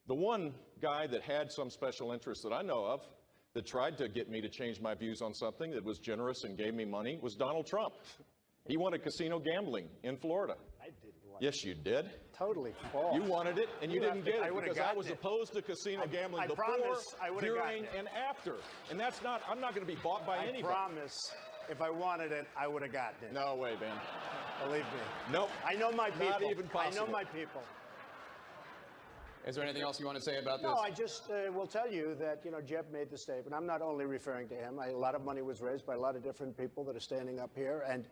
The one guy that had some special interest that I know of that tried to get me to change my views on something that was generous and gave me money was Donald Trump. He wanted casino gambling in Florida. I did want Yes, you did. Totally false. You wanted it, and you didn't get it because I was it. opposed to casino gambling I before, promise I would've during, gotten it. and after. And that's not, I'm not going to be bought by anybody. I promise, if I wanted it, I would have gotten it. No way, man. Believe me. Nope. I know my people. Not even possible. I know my people. Is there anything else you want to say about this? No, I just will tell you that, Jeb made the statement. I'm not only referring to him. A lot of money was raised by a lot of different people that are standing up here. And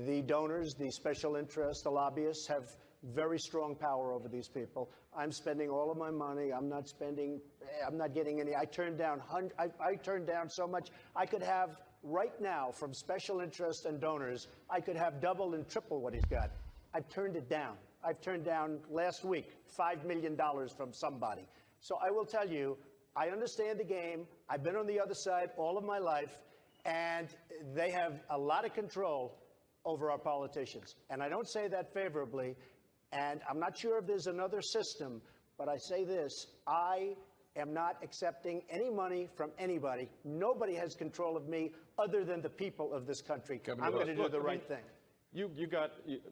the donors, the special interests, the lobbyists have very strong power over these people. I'm spending all of my money. I'm not getting any. I turned down so much. I could have right now from special interests and donors, I could have double and triple what he's got. I've turned it down. I've turned down last week $5 million from somebody. So I will tell you, I understand the game. I've been on the other side all of my life, and they have a lot of control over our politicians. And I don't say that favorably, and I'm not sure if there's another system, but I say this, I am not accepting any money from anybody. Nobody has control of me other than the people of this country. I'm going to do the right thing. You got,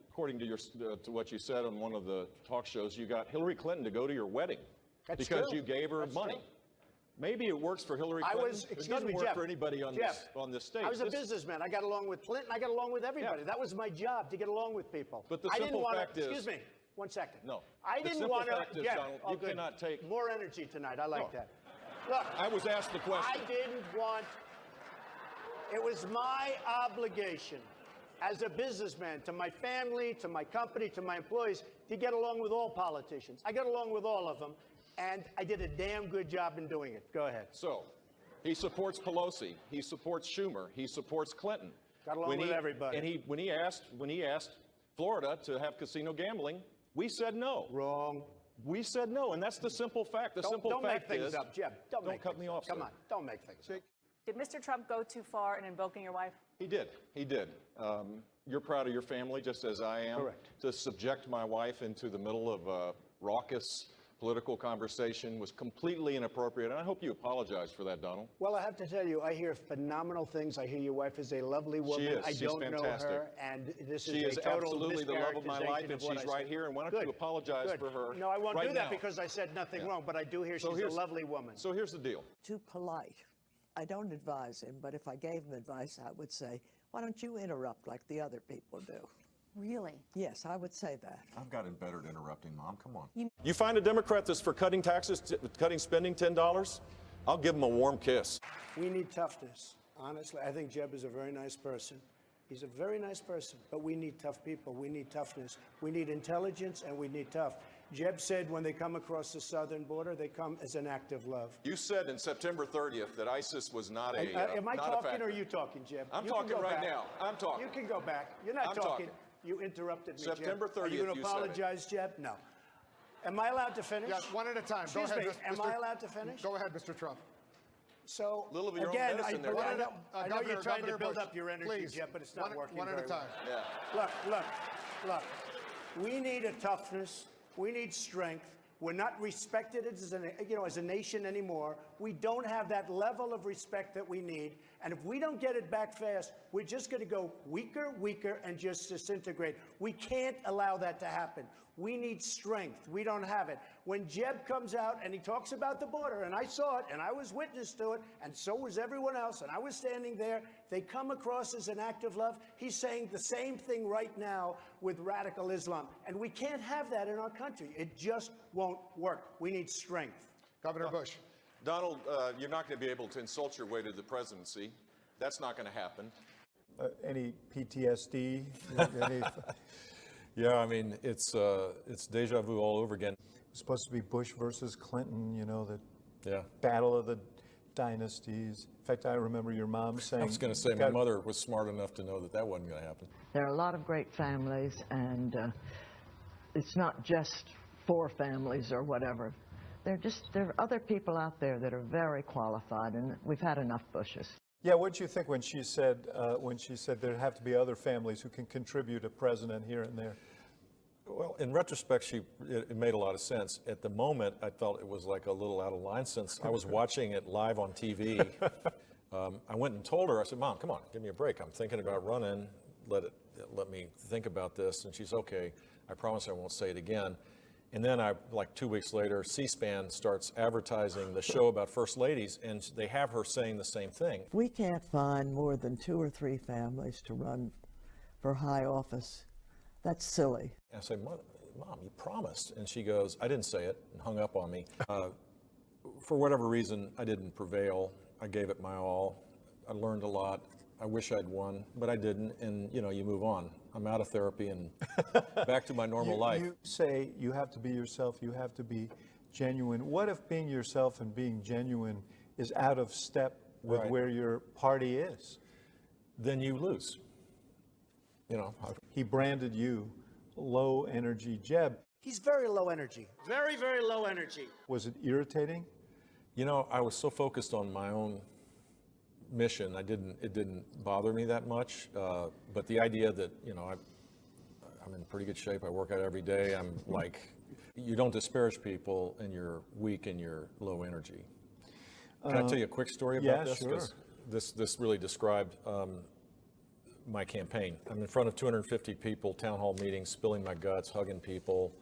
according to to what you said on one of the talk shows, you got Hillary Clinton to go to your wedding because you gave her money. Maybe it works for Hillary Clinton. It doesn't work for anybody on this stage. I was a businessman. I got along with Clinton. I got along with everybody. Yeah. That was my job, to get along with people. But the simple fact is, excuse me, 1 second. No. I didn't want to. Jeff, Donald, you cannot take more energy tonight. I like that. Look, I was asked the question. I didn't want. It was my obligation as a businessman to my family, to my company, to my employees, to get along with all politicians. I got along with all of them, and I did a damn good job in doing it. Go ahead. So, he supports Pelosi. He supports Schumer. He supports Clinton. Got along with everybody. And when he asked Florida to have casino gambling, we said no. Wrong. We said no, and that's the simple fact. The simple fact fact is, is, up, Jeb. Don't cut me off. Come sir. on, don't make things up. Did Mr. Trump go too far in invoking your wife? He did. He did. You're proud of your family, just as I am. Correct. To subject my wife into the middle of a raucous political conversation was completely inappropriate, and I hope you apologize for that, Donald. Well, I have to tell you, I hear phenomenal things. I hear your wife is a lovely woman. She is. I She's don't fantastic. know her, and this She is is a total absolutely the love of my life, and mischaracterization of what she's I right said. here, and why don't you apologize for her? No, I won't right do that now. because I said nothing wrong, but I do hear she's a lovely woman. So here's the deal. Too polite. I don't advise him, but if I gave him advice, I would say, why don't you interrupt like the other people do? Really? Yes, I would say that. I've gotten better at interrupting, Mom. Come on. You find a Democrat that's for cutting taxes, cutting spending $10, I'll give him a warm kiss. We need toughness. Honestly, I think Jeb is a very nice person. He's a very nice person, but we need tough people. We need toughness. We need intelligence, and we need tough. Jeb said when they come across the southern border, they come as an act of love. You said in September 30th that ISIS was not a Am I not talking or are you talking, Jeb? I'm You can talking go right back. now. I'm talking. You can go back. You're not I'm talking. talking. You interrupted me, September Jeb. 30th, Are you going you to said it. apologize, Jeb? No. Am I allowed to finish? Yes, one at a time. Excuse Go ahead, me. Am Mr. I allowed to finish? Go ahead, Mr. Trump. So, Little of your own again, medicine there, I Donald. know Governor- you're trying to Governor build Bush, up your energy, please. Jeb, but it's not working One at very a time. Yeah. Look. We need a toughness. We need strength. We're not respected as a nation anymore. We don't have that level of respect that we need. And if we don't get it back fast, we're just going to go weaker, and just disintegrate. We can't allow that to happen. We need strength. We don't have it. When Jeb comes out and he talks about the border, and I saw it, and I was witness to it, and so was everyone else, and I was standing there, they come across as an act of love. He's saying the same thing right now with radical Islam. And we can't have that in our country. It just won't work. We need strength. Governor Bush. Donald, you're not going to be able to insult your way to the presidency. That's not going to happen. Any PTSD? Yeah, I mean, it's deja vu all over again. It's supposed to be Bush versus Clinton, Yeah. battle of the dynasties. In fact, I remember your mom saying... I was going to say, my mother was smart enough to know that that wasn't going to happen. There are a lot of great families, and it's not just 4 families or whatever. There are other people out there that are very qualified, and we've had enough Bushes. Yeah, what did you think when she said there have to be other families who can contribute a president here and there? Well, in retrospect, it made a lot of sense. At the moment, I felt it was like a little out of line since I was watching it live on TV. I went and told her, I said, Mom, come on, give me a break. I'm thinking about running. Let me think about this. And she's, okay, I promise I won't say it again. And then like 2 weeks later, C-SPAN starts advertising the show about First Ladies, and they have her saying the same thing. We can't find more than 2 or 3 families to run for high office. That's silly. And I say, Mom, you promised. And she goes, I didn't say it, and hung up on me. For whatever reason, I didn't prevail. I gave it my all. I learned a lot. I wish I'd won, but I didn't. And, you move on. I'm out of therapy and back to my normal life. You say you have to be yourself, you have to be genuine. What if being yourself and being genuine is out of step with where your party is? Then you lose. He branded you low energy. Jeb. He's very low energy. Very, very low energy. Was it irritating? I was so focused on my own mission, it didn't bother me that much. But the idea that, I'm in pretty good shape. I work out every day. I'm like, you don't disparage people and you're weak and you're low energy. Can I tell you a quick story about this? Sure. Because this really described my campaign. I'm in front of 250 people, town hall meetings, spilling my guts, hugging people,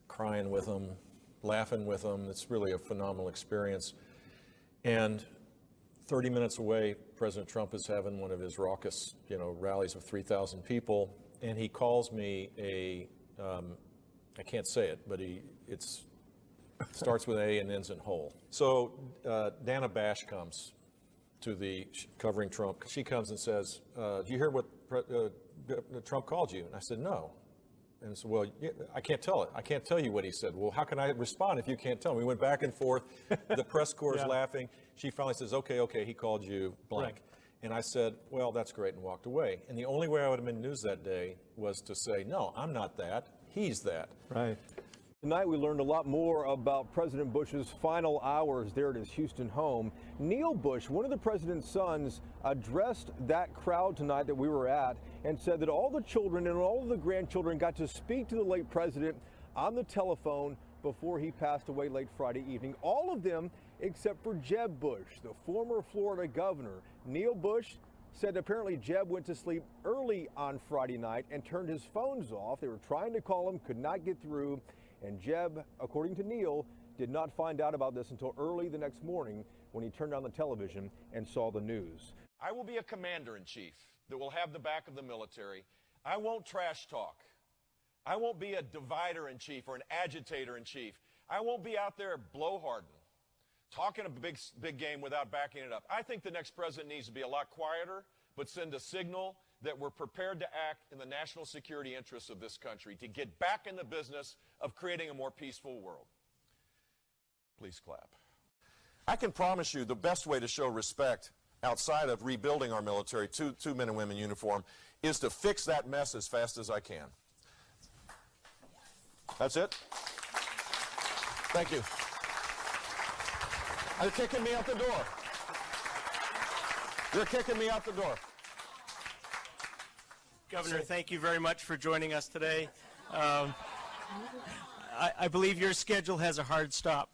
crying with them, laughing with them. It's really a phenomenal experience. And 30 minutes away, President Trump is having one of his raucous, rallies of 3,000 people, and he calls me I can't say it, but it starts with A and ends in hole. So Dana Bash comes to covering Trump. She comes and says, do you hear what Trump called you? And I said, no. And so, well, I can't tell it. I can't tell you what he said. Well, how can I respond if you can't tell me? We went back and forth. The press corps is laughing. She finally says, okay, he called you blank. Right. And I said, well, that's great, and walked away. And the only way I would have been news that day was to say, no, I'm not that. He's that. Right. Tonight we learned a lot more about President Bush's final hours there at his Houston home. Neil Bush, one of the president's sons, addressed that crowd tonight that we were at and said that all the children and all of the grandchildren got to speak to the late president on the telephone before he passed away late Friday evening. All of them except for Jeb Bush, the former Florida governor. Neil Bush said apparently Jeb went to sleep early on Friday night and turned his phones off. They were trying to call him, could not get through. And Jeb, according to Neil, did not find out about this until early the next morning when he turned on the television and saw the news. I will be a commander-in-chief that will have the back of the military. I won't trash talk. I won't be a divider-in-chief or an agitator-in-chief. I won't be out there blowharding, talking a big game without backing it up. I think the next president needs to be a lot quieter, but send a signal that we're prepared to act in the national security interests of this country to get back in the business of creating a more peaceful world. Please clap. I can promise you the best way to show respect outside of rebuilding our military, two men and women uniform, is to fix that mess as fast as I can. That's it. Thank you. They're kicking me out the door. They're kicking me out the door. Governor, thank you very much for joining us today. I believe your schedule has a hard stop.